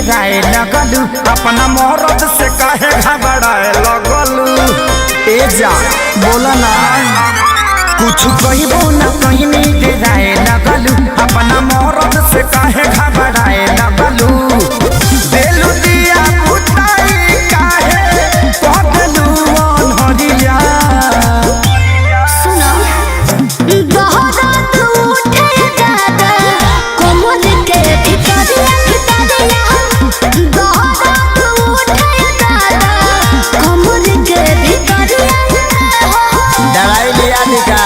डेराए लगलू अपना मरद से काहे घबराए लगलू। ए जा बोला ना कुछ कहबो न कहनी डेराए लगलू अपना मरद से काहे घबराए लगलू। देलू दिया बुताई काहे पगलू अनहरिया। सुनो दहरात उठे दादा कोमल के भितरिया दहरात उठे दादा कोमल के भितरिया। दवाई लिया निका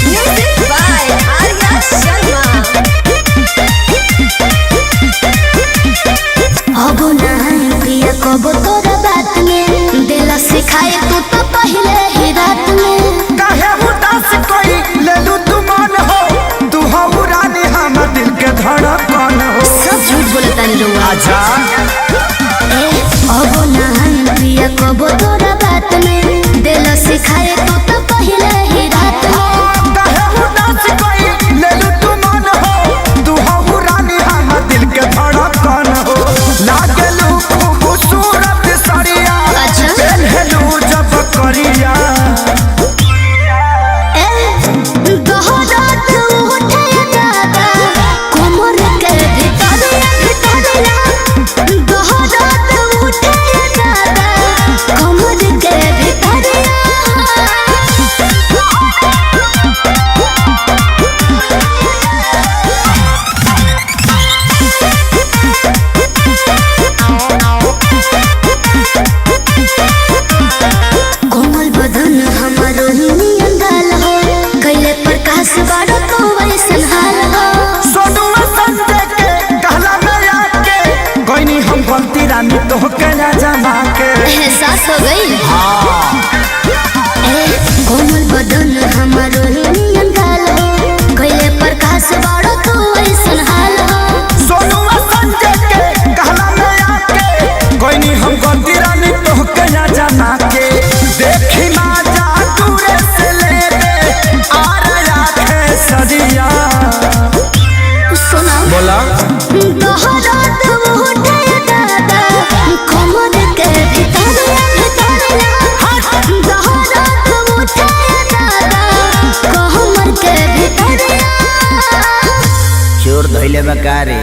म्यूजिक बाय आर्या शर्मा। अब नहीं पिया कब तोरा बात में दिल सिखाए तू तो पहले ही रात में। काहे उदास कोई लेलू तू मन हो तू हो रानी हम दिल के धड़कन हो। सब झूठ बोलता नहीं लोग। आजा अब नहीं पिया कब तोरा बात में दिल सिखाए तू तो पहले ही रात में। काहे उदास कोई लेलू तू मन हो तू हो रानी हम दिल के धड़कन हो। लागलू खूबसूरत सरिया अच्छा। पहनलू जब करिया। दहरात उठे दादा कोमल के भितरिया दहरात उठे दादा कोमल के भितरिया। कोमल बदन हमारो हिनियन गाल हो कैले प्रकाश बारो तो वैसन हाल हो। सोनुआ संजय के कहला में आके कोई हम गलती रानी तो के ना जमा के। एहसास हो गई कोमल बदन हमारो हिनियन गाल हो कैले प्रकाश बारो तो वैसन हाल हो। सोनुआ संजय के कहला में आके कोई हम गलती रानी तो के ना जमा के। देखी माजा दूरे से ले ले आ रहा है सदिया। सुना बोला दहरात उठे दादा कोमल के भितरिया दहरात उठे दादा कोमल के भितरिया। चोर धइले बकारे।